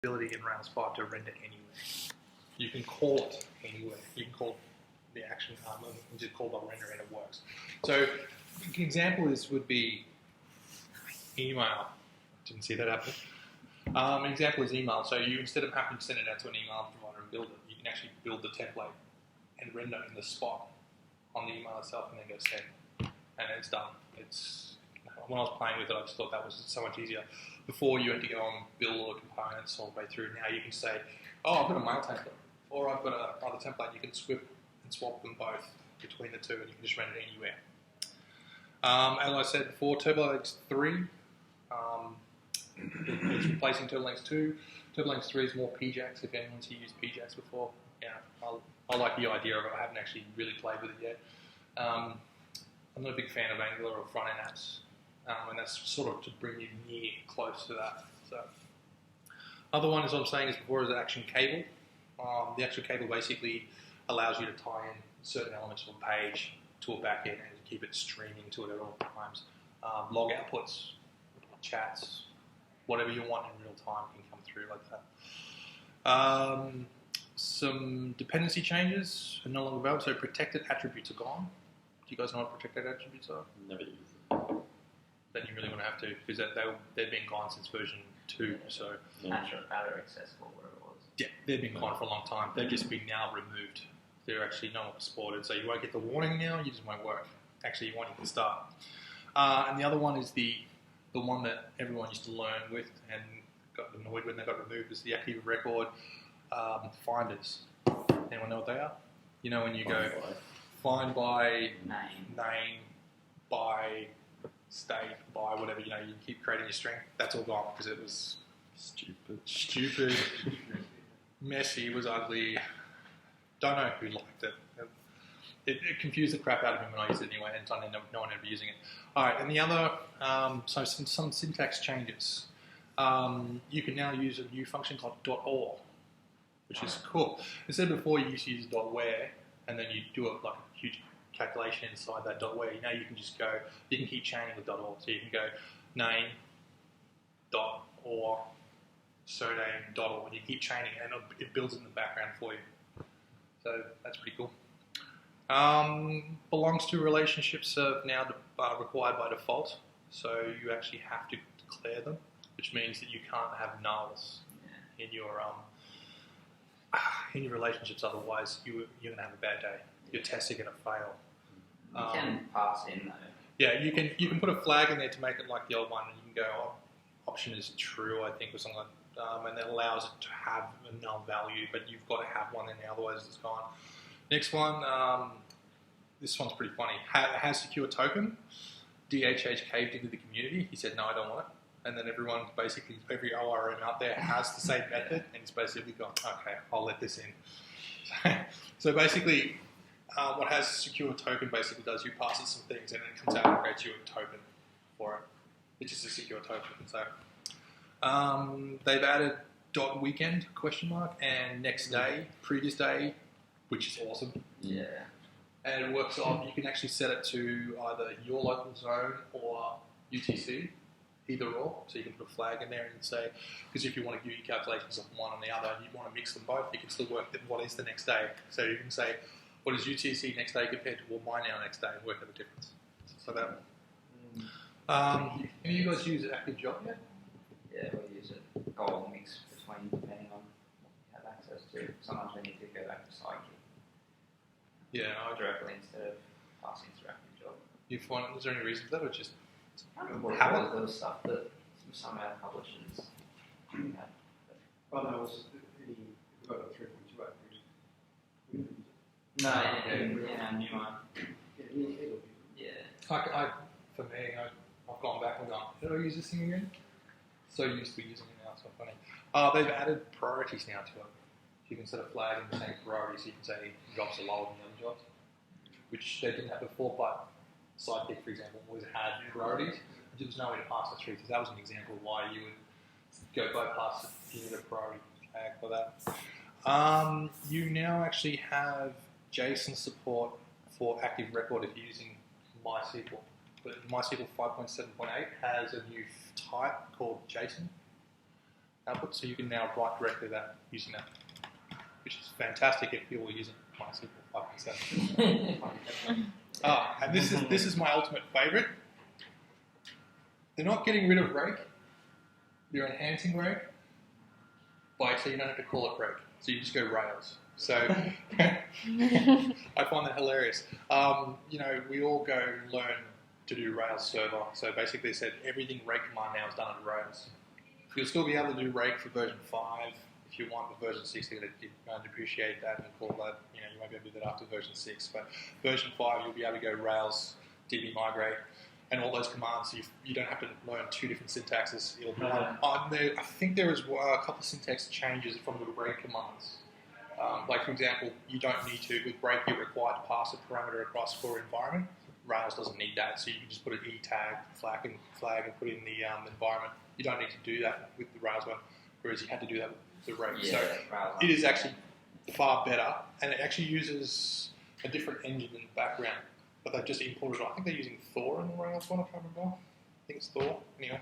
ability in Rails5 to render anywhere. You can call it anywhere. You can call the action and just call .render and it works. So an example would be email. Didn't see that happen. An example is email. So you, instead of having to send it out to an email provider and build it, you can actually build the template and render in the spot on the email itself and then go send. And it's done. When I was playing with it, I just thought that was so much easier. Before you had to go and build all the components all the way through. Now you can say, oh, I've got a mail template, or I've got another template. You can swap them both between the two, and you can just render it anywhere. As I said before, TurboLinks 3 it's replacing TurboLinks 2. TurboLinks 3 is more PJAX. If anyone's used PJAX before, yeah, I like the idea of it. I haven't actually really played with it yet. I'm not a big fan of Angular or front-end apps, and that's sort of to bring you near close to that. So, other one, as I was saying before, is the action cable. The action cable basically allows you to tie in certain elements of a page to a backend and keep it streaming to it at all times. Log outputs, chats, whatever you want in real time can come through like that. Some dependency changes are no longer available, so protected attributes are gone. Do you guys know what protected attributes are? Never used it. Then you really want to have to, because they've been gone since version 2. So Matter accessible, whatever it was. yeah, they've been gone for a long time. They've just been now removed. They're actually no longer supported, so you won't get the warning now. You just won't work. Actually, you won't even start. And the other one is the one that everyone used to learn with and got annoyed when they got removed, is the active record finders. Anyone know what they are? You know when you go find by name, by state, by whatever, you keep creating your string. That's all gone because it was stupid, messy, it was ugly. Don't know who liked it. It confused the crap out of me when I used it anyway, and suddenly no one ever using it. All right, and the other, so some syntax changes. You can now use a new function called .or, which is cool. Instead of before you used to use .where, and then you do like a huge calculation inside that .where, now you can just go, you can keep chaining with .or. So you can go name, .or, surname, .or, and you keep chaining, and it builds it in the background for you. So that's pretty cool. Belongs to relationships are now required by default, so you actually have to declare them, which means that you can't have nulls in your relationships. Otherwise, you're going to have a bad day. Your tests are going to fail. You can pass in though. Yeah, you can put a flag in there to make it like the old one, and you can go option is true, I think, or something like that, and that allows it to have a null value, but you've got to have one in there, otherwise it's gone. Next one, this one's pretty funny. Has secure token. DHH caved into the community. He said, no, I don't want it. And then every ORM out there has the same method, and it's basically gone, okay, I'll let this in. So basically, what has secure token basically does, you pass it some things, and then it comes out and creates you a token for it, which is a secure token. So they've added .weekend, ? And next day, previous day, which is awesome. Yeah. And it works on, you can actually set it to either your local zone or UTC, either or. So you can put a flag in there and say, because if you want to do your calculations of one and the other, you want to mix them both, you can still work what is the next day. So you can say, what is UTC next day compared to my now next day, and work out the difference. So that. Have you guys used Active Job yet? Yeah, we use it. Or mix between, depending on what you have access to. Sometimes we need to go back to Psyche. Yeah, directly instead of passing through Active Job. You find, is there any reason for that, or just I don't remember what it was. There was stuff that some of our publishers had. Oh, no, it was we got a 3.2 upgrade. No, in our new one. Yeah. For me, I've gone back and gone, did I use this thing again? So used to using it now, it's so funny. They've added priorities now to it. You can set a flag and say priorities, so you can say jobs are lower than the other jobs, which they didn't have before, but Sidekick, for example, always had priorities. There was no way to pass it through, so that was an example of why you would go bypass it if you need a priority flag for that. You now actually have JSON support for Active Record if you're using MySQL. But MySQL 5.7.8 has a new type called JSON. output, so you can now write directly that using that, which is fantastic if you're using MySQL 5.7. And this is my ultimate favourite. They're not getting rid of rake. They're enhancing rake, so you don't have to call it rake. So you just go Rails. So I find that hilarious. We all go learn to do Rails server. So basically, they said everything rake command now is done in Rails. You'll still be able to do rake for version 5 if you want, but version 6 they're going to depreciate that and call that. You won't be able to do that after version 6. But version 5, you'll be able to go Rails, DB migrate, and all those commands. You don't have to learn 2 different syntaxes. I think there is a couple of syntax changes from the rake commands. For example, you don't need to, with break, you're required to pass a parameter across for environment. Rails doesn't need that, so you can just put an E tag, flag and put in the environment. You don't need to do that with the Rails one, whereas you had to do that with the rake. Yeah, so Rails it is actually far better, and it actually uses a different engine in the background, but they've just imported it. I think they're using Thor in the Rails one, I can't remember. I think it's Thor. Anyway,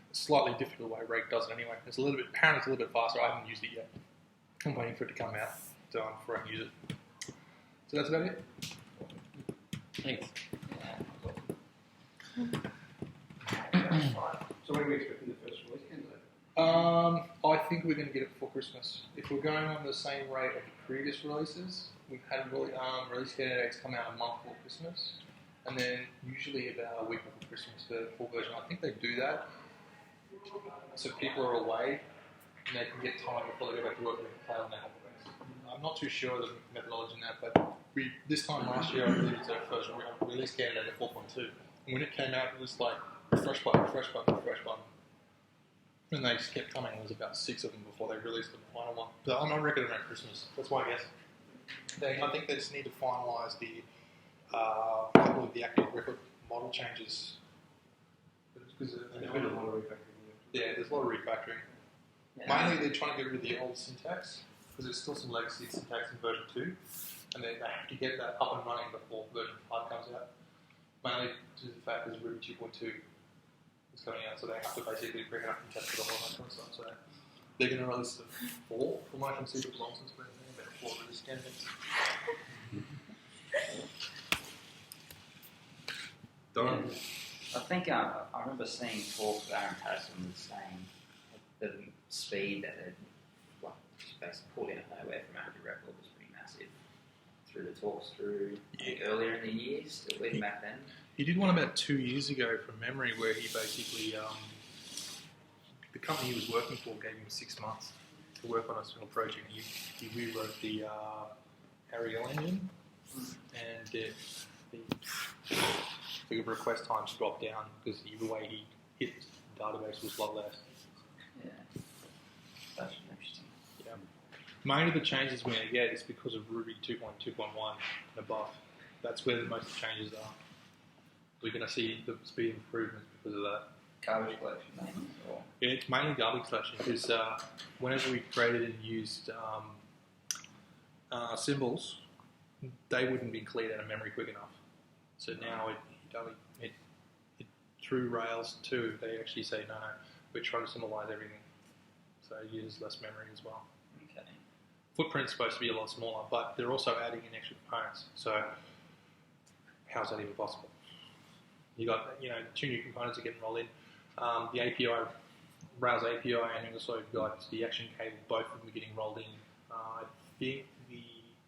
it's slightly different the way rake does it anyway. Apparently it's a little bit faster. I haven't used it yet. I'm waiting for it to come out before I can use it. So that's about it. Thanks. So when are we expecting the first release candidate? I think we're going to get it before Christmas. If we're going on the same rate of the previous releases, we've had release candidates come out a month before Christmas, and then usually about a week before Christmas for the full version. I think they do that so people are away and they can get time before they go back to work and play on their holidays. I'm not too sure of the methodology in that, but this time last year I released our first release candidate at 4.2, and when it came out it was like refresh button. And they just kept coming. There was about 6 of them before they released the final one. But I'm on record around Christmas. That's my guess. I think they just need to finalise the couple of the active record model changes. Because there's a lot of refactoring. Yeah, there's a lot of refactoring. Yeah. Mainly they're trying to get rid of the old syntax because there's still some legacy syntax in version 2, and they have to get that up and running before version 5 comes out. Mainly due to the fact that Ruby 2.2 is coming out, so they have to basically bring it up and test it all and that kind of stuff. So they're going to release the 4 from what I can see with nonsense, but they're 4 release candidates. Done. I think I remember seeing talks with Aaron Patterson was saying the speed that they'd just basically pulled in of nowhere from active record was pretty massive. Through the talks earlier in the years, even back then. He did one about 2 years ago from memory where he basically, the company he was working for gave him 6 months to work on a single project. He rewrote the Ariel engine, and the request times dropped down because the way he hit the database was a lot less. Yeah, that's interesting. Yeah. Mainly the changes we're going to get is because of Ruby 2.2.1 and above. That's where most of the changes are. We're going to see the speed improvements because of that. Garbage collection, mainly? Or? Yeah, it's mainly garbage collection because whenever we created and used symbols, they wouldn't be cleared out of memory quick enough. So now it through Rails 2, they actually say, no, we're trying to symbolize everything. So it uses less memory as well. Okay. Footprint's supposed to be a lot smaller, but they're also adding in extra components. So how's that even possible? You got 2 new components are getting rolled in. The API, Rails API, and also you've got the action cable. Both of them are getting rolled in. I think the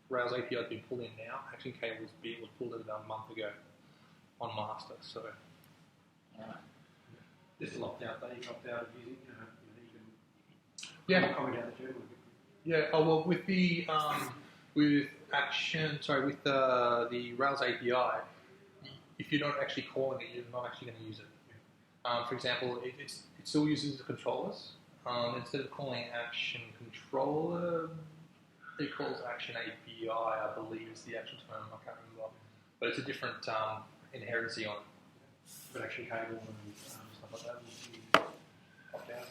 Rails API has been pulled in now. Action cable was pulled in about a month ago on master. So Just locked out. They dropped out of using. Yeah. Coming out the journal. Yeah. Oh well, with the with the Rails API, if you're not actually calling it, you're not actually going to use it. For example, it still uses the controllers. Instead of calling action controller, it calls action API, I believe is the actual term, I can't remember. But it's a different inherency on it. But action cable and stuff like that will be locked out.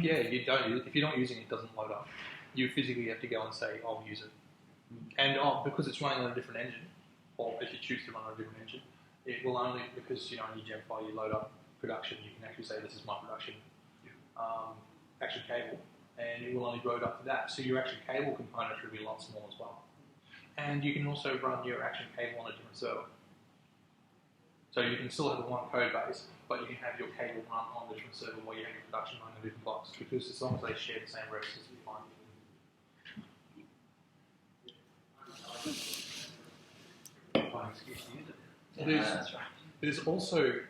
Yeah, you don't. If you're not using it, it doesn't load up. You physically have to go and say, I'll use it. And because it's running on a different engine, or if you choose to run on a different engine, it will only, because in your gem file you load up production, you can actually say this is my production. action cable, and you will only load up to that. So your action cable components will be a lot smaller as well. And you can also run your action cable on a different server. So you can still have the one code base, but you can have your cable run on the different server while you have your production running on a different box, because as long as they share the same registers, you're fine. Fine excuse to use it. There's, that's right. there's also